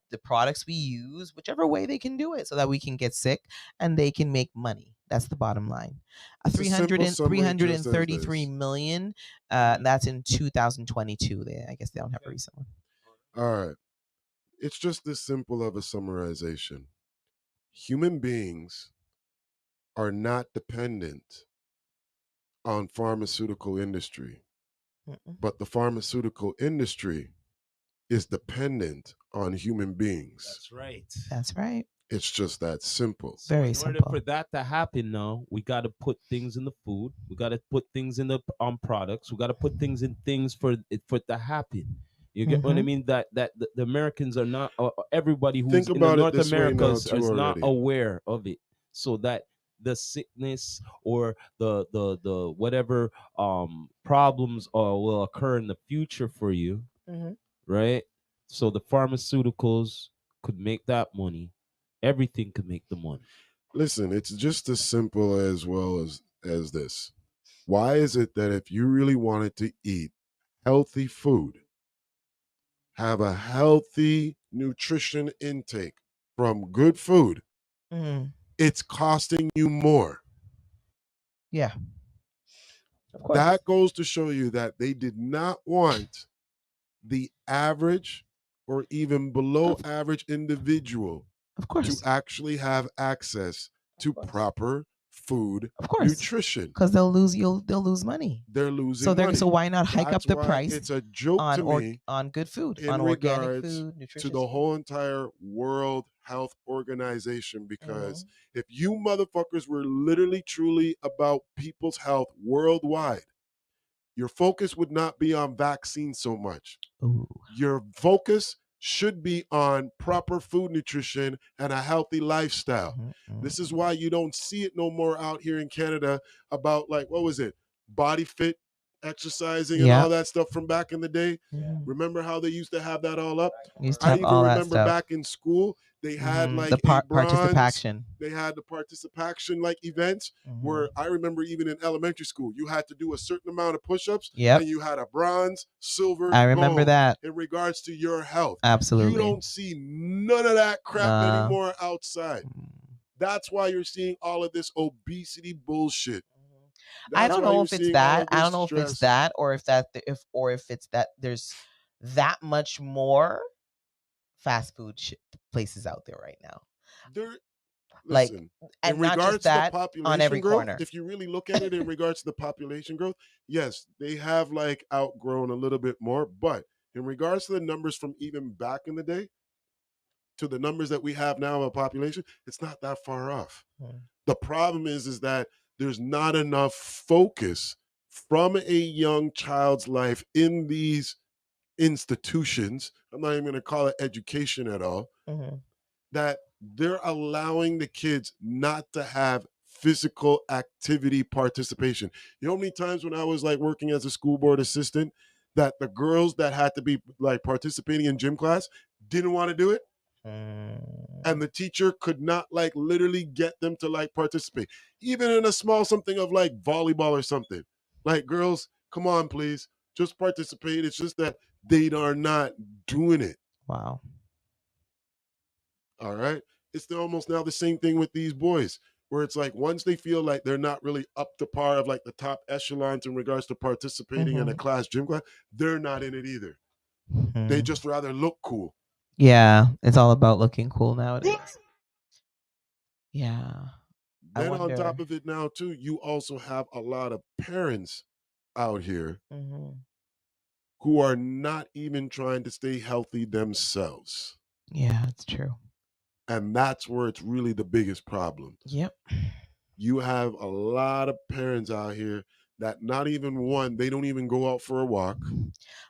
the products we use, whichever way they can do it, so that we can get sick and they can make money. That's the bottom line. It's a simple summary just as 333 this. million. That's in 2022. I guess they don't have a recent one. All right. It's just this simple of a summarization. Human beings are not dependent on pharmaceutical industry, Mm-mm. but the pharmaceutical industry is dependent on human beings. That's right. That's right. It's just that simple. Very In order simple. for that to happen now, we got to put things in the food. We got to put things in the products. We got to put things in things for it to happen. You get what I Mhm. mean? That the Americans are not everybody who's Think in about it North this way now, America too, is not already. aware of it. So that the sickness or the whatever problems will occur in the future for you, Mhm. right? So the pharmaceuticals could make that money. Everything could make the money. Listen, it's just as simple as well as this. Why is it that if you really wanted to eat healthy food, have a healthy nutrition intake from good food, Mhm. it's costing you more? Yeah. Of course. That goes to show you that they did not want the average or even below average individual Of to course. actually have access to proper food Of course. nutrition. Because they'll lose money. They're losing So money. so why not hike That's up the why price it's a joke on to me on good food, in on organic regards food, to nutritious the food? whole entire World Health Organization, because Mhm. if you motherfuckers were literally truly about people's health worldwide, your focus would not be on vaccines so much. Ooh. Your focus should be on proper food nutrition and a healthy lifestyle. This is why you don't see it no more out here in Canada about, like, what was it? Body fit exercising and all that stuff from back in the day. Remember how they used to have that all up? Used to I have even all that remember stuff. back in school, they had The like a bronze, participation. they had the participation like events where I remember even in elementary school, you had to do a certain amount of push-ups Yep. and you had a bronze, silver, I remember gold that. in regards to your health. Absolutely. You don't see none of that crap Nah. anymore outside. That's why you're seeing all of this obesity bullshit. I don't know if it's that. I don't know stress. if it's that, or if it's that there's that much more fast food places out there right now. There, Like, listen, and in not just regards to the that, population on every growth, corner. if you really look at it in regards to the population growth, yes, they have like outgrown a little bit more. But in regards to the numbers from even back in the day to the numbers that we have now of a population, it's not that far off. The problem is that there's not enough focus from a young child's life in these institutions. I'm not even going to call it education at all. That they're allowing the kids not to have physical activity participation. You know how many times when I was like working as a school board assistant that the girls that had to be like participating in gym class didn't want to do it? And the teacher could not like literally get them to like participate, even in a small something of like volleyball or something. Like, girls, come on, please, just participate. It's just that they are not doing it. Wow. All right. It's almost now the same thing with these boys, where it's like once they feel like they're not really up to par of like the top echelons in regards to participating in a class, gym class, they're not in it either. They just rather look cool. Yeah, it's all about looking cool nowadays. Yeah. Then on top of it now too, you also have a lot of parents out here who are not even trying to stay healthy themselves. Yeah, it's true. And that's where it's really the biggest problem. Yep. You have a lot of parents out here that not even one, they don't even go out for a walk.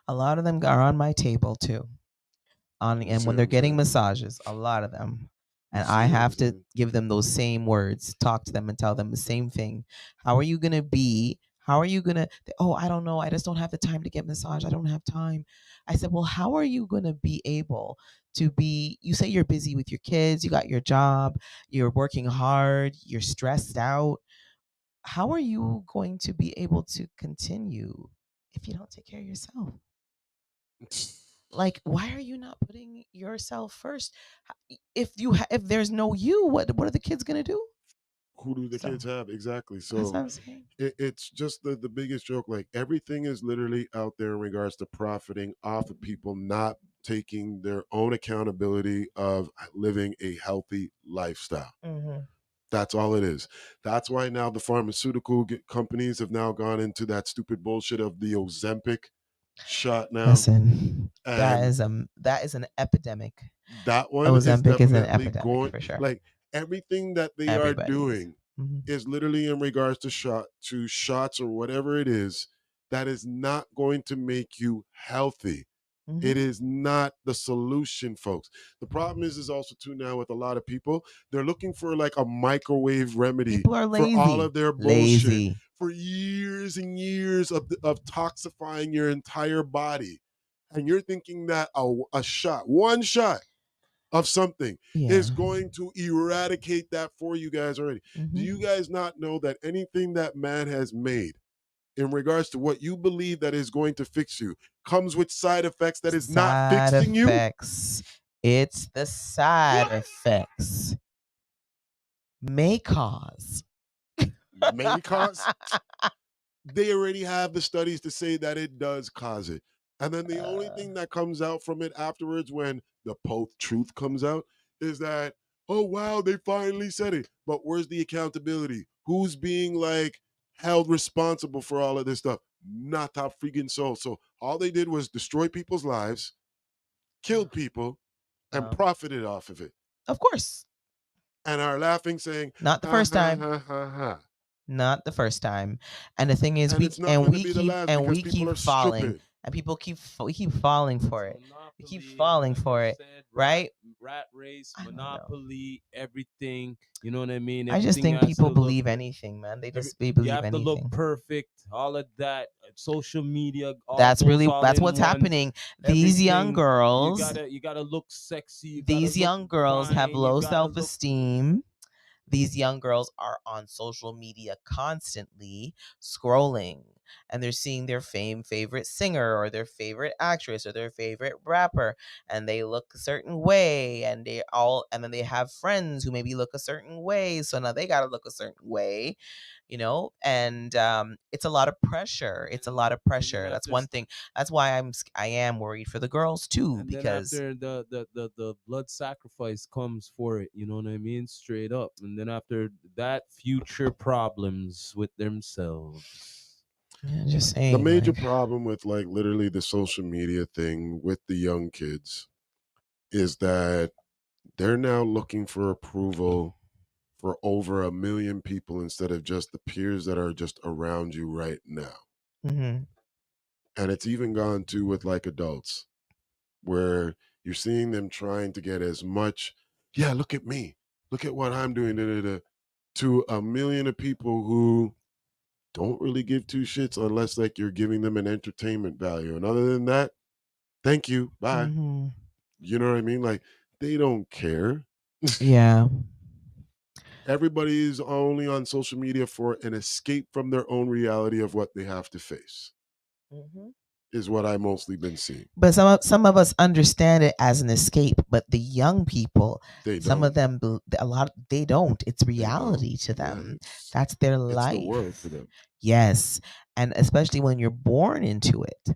A lot of them are on my table too. And when they're getting massages, a lot of them. And I have to give them those same words, talk to them and tell them the same thing. How are you going to be? How are you going to? Oh, I don't know. I just don't have the time to get massage. I don't have time. I said, well, how are you going to be able to be? You say you're busy with your kids. You got your job. You're working hard. You're stressed out. How are you going to be able to continue if you don't take care of yourself? Like, why are you not putting yourself first? If there's no you, what are the kids gonna do? Who do the kids have? Exactly. That's what So I'm saying. it's just the biggest joke. Like everything is literally out there in regards to profiting off of people not taking their own accountability of living a healthy lifestyle. That's all it is. That's why now the pharmaceutical companies have now gone into that stupid bullshit of the Ozempic shot now. Listen, And that is an epidemic. that one Ozempic is is an definitely epidemic going for sure. like everything that they Everybody are is. doing is literally in regards to shots or whatever it is that is not going to make you healthy. It is not the solution, folks. The problem is also too now with a lot of people, they're looking for like a microwave remedy People are lazy. for all of their bullshit. Lazy. For years and years of toxifying your entire body. And you're thinking that one shot of something is going to eradicate that for you guys already. Do you guys not know that anything that man has made in regards to what you believe that is going to fix you comes with side effects that is not fixing you? It's the side effects. May cause. May cause? They already have the studies to say that it does cause it. And then the only thing that comes out from it afterwards when the truth comes out is that, oh, wow, they finally said it. But where's the accountability? Who's being like held responsible for all of this stuff? Not a freaking soul. So all they did was destroy people's lives, killed people, and profited off of it. Of course. And are laughing, saying, Not the first time. Ha, ha, ha. Not the first time. And the thing is, And it's not gonna be the last because we people are keep falling. stupid. And people we keep falling for it. We keep falling for it, right? Rat race, monopoly, everything. You know what I mean? I just Everything think has people to believe look, anything, man. They just you believe have to anything. look perfect. All of that, social media. All That's in what's ones, happening. These young everything, girls. You gotta look sexy. These young girls have fine, low self-esteem. These young girls are on social media constantly scrolling, and they're seeing their favorite singer or their favorite actress or their favorite rapper, and they look a certain way, and then they have friends who maybe look a certain way, so now they got to look a certain way, and it's a lot of pressure. It's a lot of pressure. That's one thing. That's why I am worried for the girls too, and because then after the blood sacrifice comes for it, you know what I mean, straight up, and then after that, future problems with themselves. Yeah, just saying. The major problem with like literally the social media thing with the young kids is that they're now looking for approval for over 1 million people instead of just the peers that are just around you right now. Mm-hmm. And it's even gone to with like adults where you're seeing them trying to get as much, yeah, look at me, look at what I'm doing, to 1 million of people who don't really give two shits unless like you're giving them an entertainment value. And other than that, thank you, bye. Mm-hmm. You know what I mean? Like they don't care. Yeah. Everybody's only on social media for an escape from their own reality of what they have to face. Mm-hmm. Is what I mostly been seeing. But some of us understand it as an escape, but the young people, some of them, they don't. It's reality to them. Yeah, that's their life. It's the world for them. Yes, and especially when you're born into it. A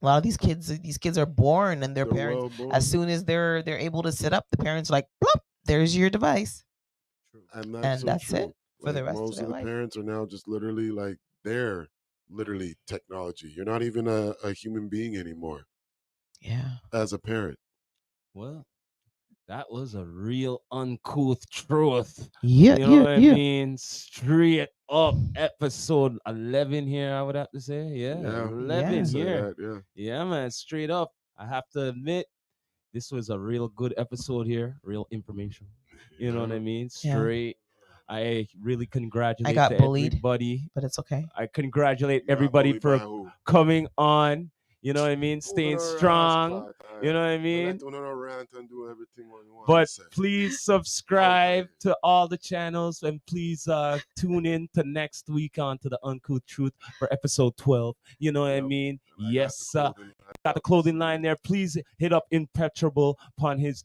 lot of these kids are born, and their parents, as soon as they're able to sit up, the parents are like, "Bloop, there's your device," and that's true. it for the rest most of their life. Parents are now just literally like they're literally technology. You're not even a human being anymore. Yeah, as a parent. Well, that was a real uncouth truth. Yeah, you know what I mean? Straight up episode 11 here, I would have to say. Yeah, 11 here. Yeah, man, straight up. I have to admit, this was a real good episode here, real information. You know what I mean? Straight. I really congratulate everybody. But it's okay. I congratulate everybody for coming on. You know what I mean? Staying strong. You know what I mean? But please subscribe to all the channels, and please tune in to next week on to the Uncouth Truth for episode 12. You know what I mean? Yes, got the clothing line there. Please hit up Impenetrable upon his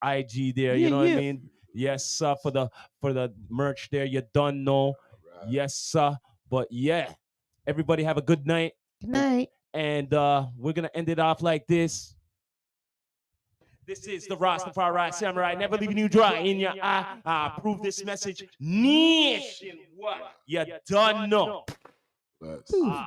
IG there. You know what I mean? Yes, for the merch there. You don't know. Yes, sir. But yeah, everybody have a good night. Good night. And we're gonna end it off like this. This is the Rastafari Samurai, never leaving you dry in your eye. Prove this message nationwide. You done know.